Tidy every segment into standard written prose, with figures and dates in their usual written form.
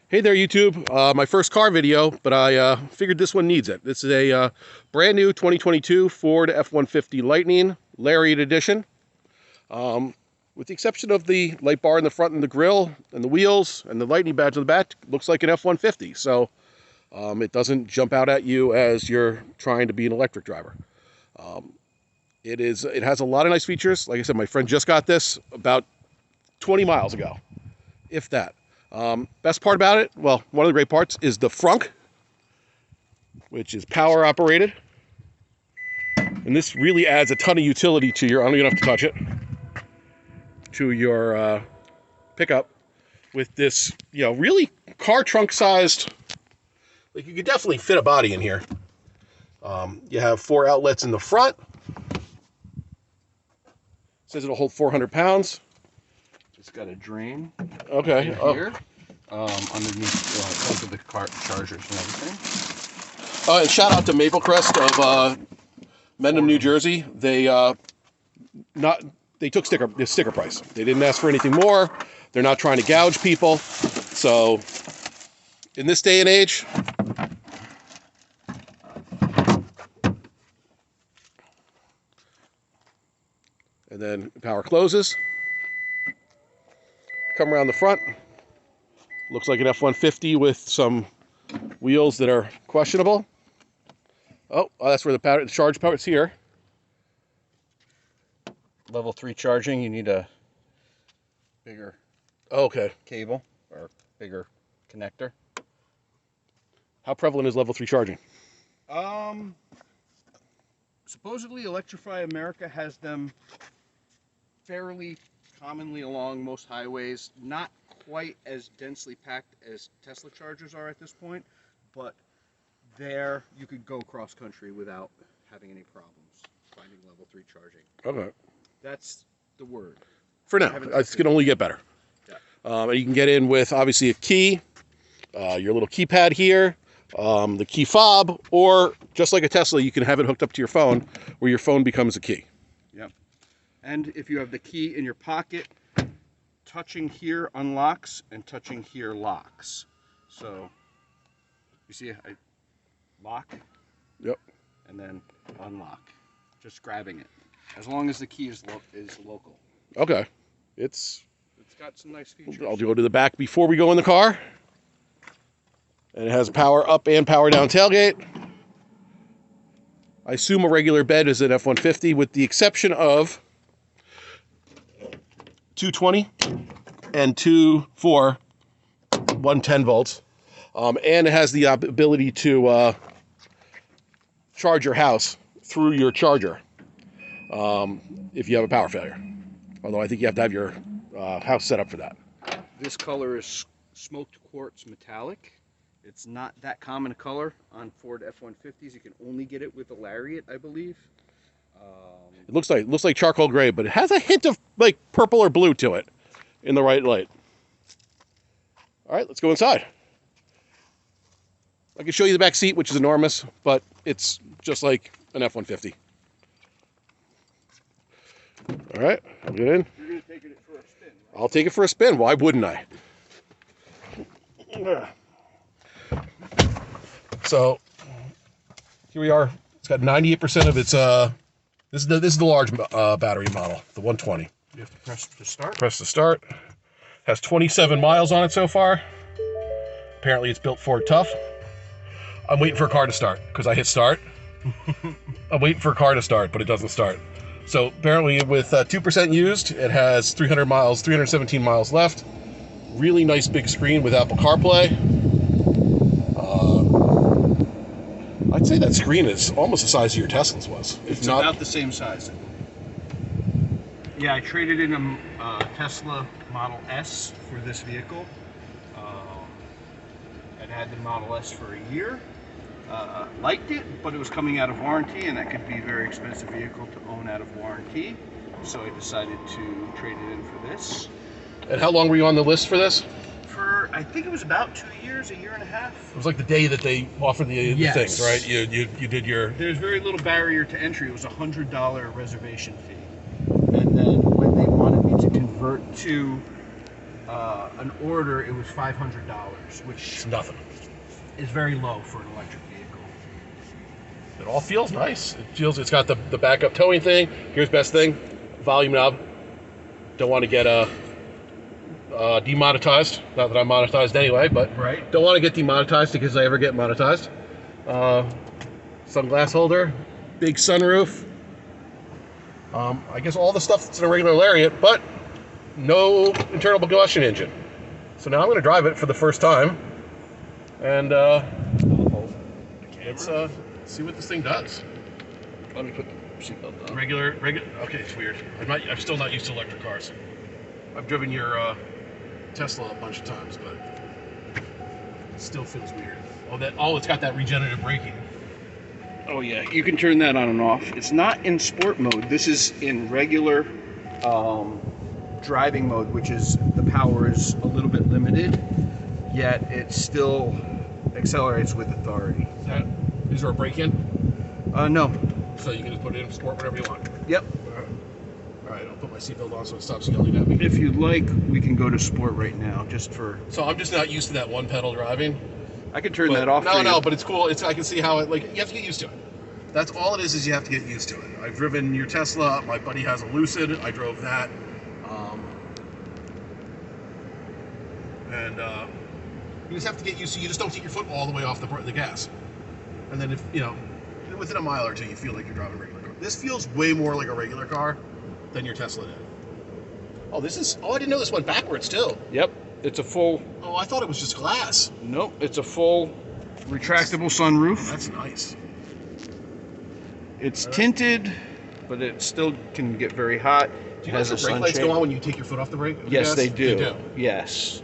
Hey there, YouTube. My first car video, but I figured this one needs it. This is a brand new 2022 Ford F-150 Lightning Lariat Edition. With the exception of the light bar in the front and the grille and the wheels and the Lightning badge on the back, it looks like an F-150. So it doesn't jump out at you as you're trying to be an electric driver. It has a lot of nice features. Like I said, my friend just got this about 20 miles ago, if that. Best part about it, well, one of the great parts is the frunk, which is power operated. And this really adds a ton of utility to your, I don't even have to touch it, to your pickup with this, really car trunk sized, like you could definitely fit a body in here. You have 4 outlets in the front. It says it'll hold 400 pounds. It's got a drain. Okay. Here, underneath both of the car chargers and everything. And shout out to Maple Crest of Mendham, New Jersey. They took the sticker price. They didn't ask for anything more. They're not trying to gouge people. So in this day and age, and then power closes. Come around the front. Looks like an F-150 with some wheels that are questionable. Oh, that's where the charge part's here. Level 3 charging, you need a bigger cable or bigger connector. How prevalent is level 3 charging? Supposedly Electrify America has them fairly commonly along most highways, not quite as densely packed as Tesla chargers are at this point, but there you could go cross country without having any problems finding level 3 charging. Okay. That's the word. For now, it's going to only get better. Yeah. You can get in with obviously a key, your little keypad here, the key fob, or just like a Tesla, you can have it hooked up to your phone where your phone becomes a key. Yep. And if you have the key in your pocket, touching here unlocks and touching here locks. So you see, I lock. Yep. And then unlock. Just grabbing it. As long as the key is local. Okay. It's got some nice features. I'll go to the back before we go in the car. And it has power up and power down tailgate. I assume a regular bed is an F-150 with the exception of 220 and 110 volts. And it has the ability to charge your house through your charger if you have a power failure. Although I think you have to have your house set up for that. This color is smoked quartz metallic. It's not that common a color on Ford F-150s. You can only get it with a Lariat, I believe. It looks like charcoal gray, but it has a hint of like purple or blue to it in the right light. All right, let's go inside. I can show you the back seat, which is enormous, but it's just like an F-150. All right, I'll get in. You're going to take it for a spin, right? I'll take it for a spin. Why wouldn't I? So here we are. It's got 98% of its. This is the large battery model, the 120. You have to press to start. Press to start. Has 27 miles on it so far. Apparently, it's built Ford tough. I'm waiting for a car to start because I hit start. I'm waiting for a car to start, but it doesn't start. So apparently, with 2% used, it has 317 miles left. Really nice big screen with Apple CarPlay. I'd say that screen is almost the size of your Tesla's was. It's not about the same size. Yeah, I traded in a Tesla Model S for this vehicle. I'd had the Model S for a year. Liked it, but it was coming out of warranty, and that could be a very expensive vehicle to own out of warranty. So I decided to trade it in for this. And how long were you on the list for this? For, I think it was about 2 years, a year and a half. It was like the day that they offered the things, right? You did your... There's very little barrier to entry. It was a $100 reservation fee. And then when they wanted me to convert to an order, it was $500, which It's nothing. is very low for an electric vehicle. It all feels nice. It's got the backup towing thing. Here's best thing, volume knob. Don't want to get demonetized. Not that I'm monetized anyway, but Right. don't want to get demonetized because I ever get monetized. Sunglass holder, big sunroof. I guess all the stuff that's in a regular Lariat, but no internal combustion engine. So now I'm going to drive it for the first time, and let's see what this thing does. Let me put the seatbelt on. Regular. Okay, it's weird. I'm still not used to electric cars. I've driven your Tesla a bunch of times, but it still feels weird. It's got that regenerative braking. Oh yeah, you can turn that on and off. It's not in sport mode. This is in regular driving mode, which is the power is a little bit limited, yet it still accelerates with authority. Is there a brake-in? No. So you can just put it in sport whenever you want. Yep. All right, I'll put my seatbelt on so it stops yelling at me. If you'd like, we can go to sport right now, just for. So I'm just not used to that one pedal driving. I can turn that off. No, but it's cool. I can see how you have to get used to it. That's all it is you have to get used to it. I've driven your Tesla. My buddy has a Lucid. I drove that. And you just have to get used to. You just don't take your foot all the way off the gas. And then within a mile or two, you feel like you're driving a regular car. This feels way more like a regular car than your Tesla did. Oh, I didn't know this went backwards too. Yep. It's a full. Oh, I thought it was just glass. Nope. It's a full retractable sunroof. That's nice. It's tinted, but it still can get very hot. Do you know the brake lights go on when you take your foot off the brake? Yes, they do. They do. Yes.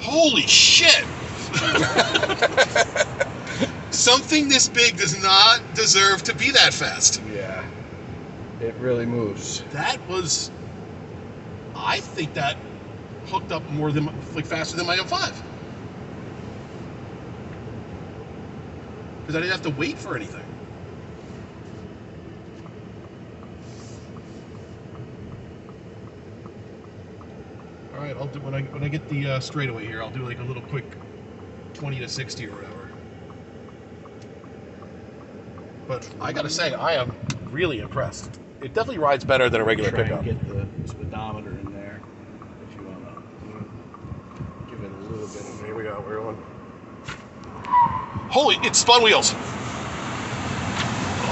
Holy shit! Something this big does not deserve to be that fast. Yeah. It really moves. I think that hooked up faster than my M5. Because I didn't have to wait for anything. All right, I'll do when I get the straightaway here. I'll do like a little quick 20 to 60 or whatever. But I gotta say, I am really impressed. It definitely rides better than a regular pickup. Get the speedometer in there if you want to give it a little bit of. Here we go. We're going. Holy! It spun wheels. And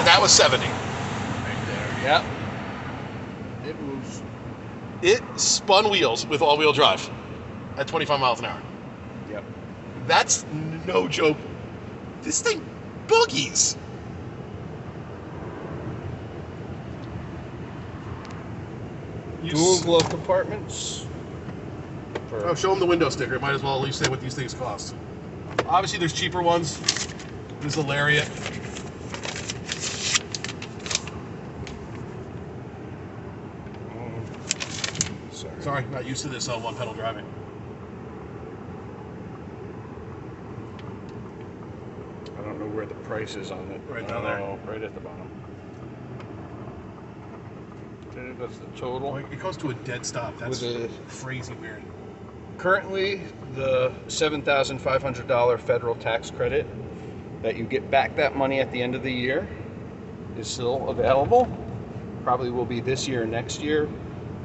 that was 70. Right there. Yep. It moves. It spun wheels with all-wheel drive at 25 miles an hour. Yep. That's no joke. This thing boogies. Dual glove compartments. Oh, show them the window sticker. Might as well at least say what these things cost. Obviously, there's cheaper ones. This is a Lariat. Sorry, not used to this one pedal driving. I don't know where the price is on it. Right down there. Right at the bottom. That's the total. It goes to a dead stop. That's crazy weird. Currently, the $7,500 federal tax credit that you get back that money at the end of the year is still available. Probably will be this year or next year,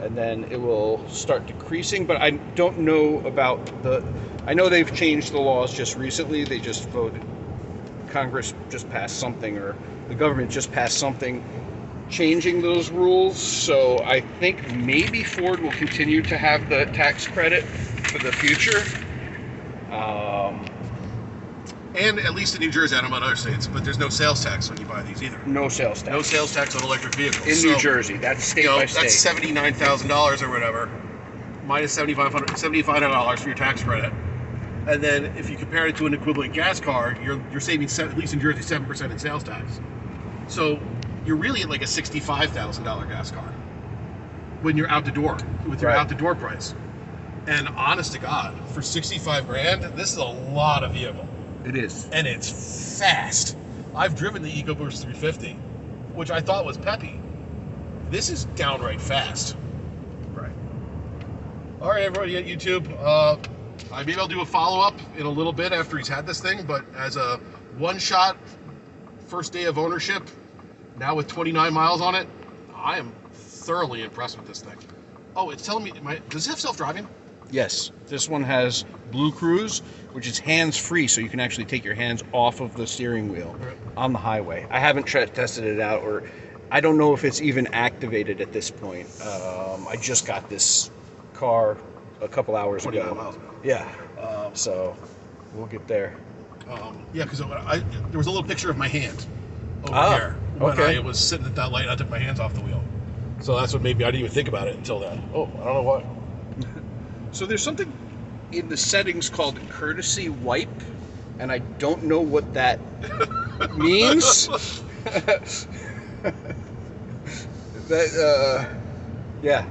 and then it will start decreasing. But I don't know about I know they've changed the laws just recently. They just voted. Congress just passed something, or the government just passed something changing those rules. So I think maybe Ford will continue to have the tax credit for the future. And at least in New Jersey, I don't know about other states, but there's no sales tax when you buy these either. No sales tax. No sales tax on electric vehicles. In New Jersey, that's state by state. That's $79,000 or whatever, minus $7,500 for your tax credit. And then if you compare it to an equivalent gas car, you're saving, at least in Jersey, 7% in sales tax. So you're really at like a $65,000 gas car when you're out the door with your out the door price. And honest to God, for 65 grand, this is a lot of vehicle. It is. And it's fast. I've driven the EcoBoost 350, which I thought was peppy. This is downright fast. Right. All right, everybody at YouTube. Maybe I'll do a follow-up in a little bit after he's had this thing, but as a one-shot first day of ownership, now with 29 miles on it, I am thoroughly impressed with this thing. Oh, it's telling me, does it have self-driving? Yes, this one has Blue Cruise, which is hands-free, so you can actually take your hands off of the steering wheel on the highway. I haven't tested it out, or I don't know if it's even activated at this point. I just got this car a couple hours 29 ago. miles. Yeah, so we'll get there. Yeah, because there was a little picture of my hand over here when okay. I was sitting at that light. I took my hands off the wheel, so that's what made me. I didn't even think about it until then. Oh, I don't know why. So there's something in the settings called courtesy wipe, and I don't know what that means. Yeah.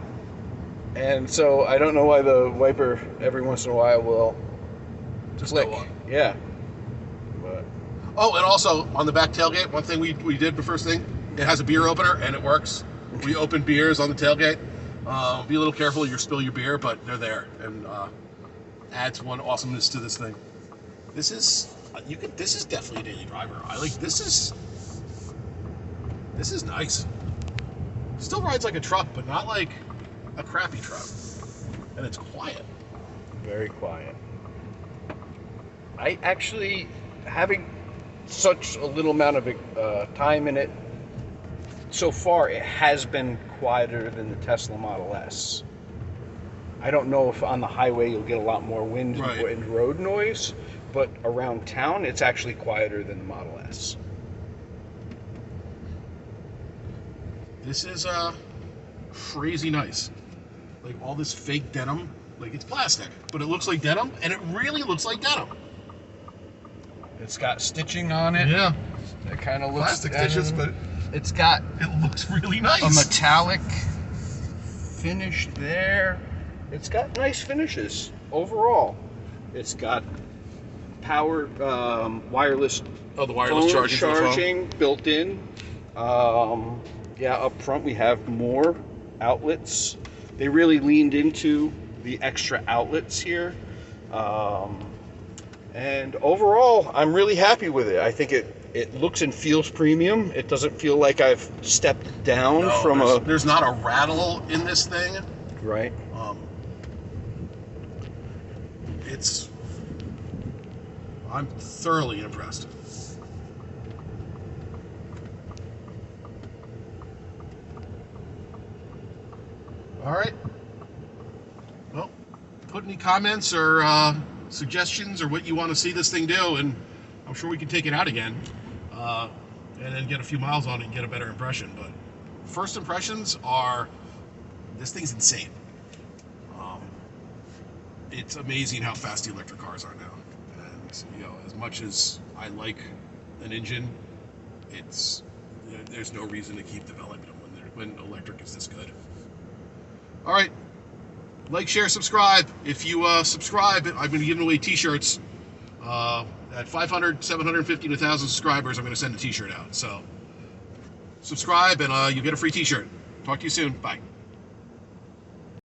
And so I don't know why the wiper every once in a while will Just click. go on. Yeah. But Oh, and also on the back tailgate, one thing we did the first thing, it has a beer opener and it works. We open beers on the tailgate. Be a little careful, you spill your beer, but they're there, and adds one awesomeness to this thing. This is This is definitely a daily driver. I like this is nice. Still rides like a truck, but not like a crappy truck, and it's quiet. very quiet. I actually, having such a little amount of time in it, so far it has been quieter than the Tesla Model S. I don't know if on the highway you'll get a lot more wind and road noise, but around town it's actually quieter than the Model S. This is crazy nice. Like all this fake denim, like it's plastic, but it looks like denim, and it really looks like denim. It's got stitching on it. Yeah, It kind of looks plastic stitches, but it's got it looks really nice. a metallic finish there. It's got nice finishes overall. It's got power wireless Oh, the wireless phone charging for the phone. charging built in. Yeah, up front we have more outlets. They really leaned into the extra outlets here. And overall, I'm really happy with it. I think it looks and feels premium. It doesn't feel like I've stepped down from there's not a rattle in this thing. Right. I'm thoroughly impressed. All right. Well, put any comments or suggestions or what you want to see this thing do, and I'm sure we can take it out again and then get a few miles on it and get a better impression. But first impressions are, this thing's insane. It's amazing how fast the electric cars are now. And as much as I like an engine, there's no reason to keep developing them when electric is this good. All right, like, share, subscribe. If you subscribe, I'm going to give away t-shirts. At 500, 750 to 1,000 subscribers, I'm going to send a t-shirt out. So subscribe and you get a free t-shirt. Talk to you soon. Bye.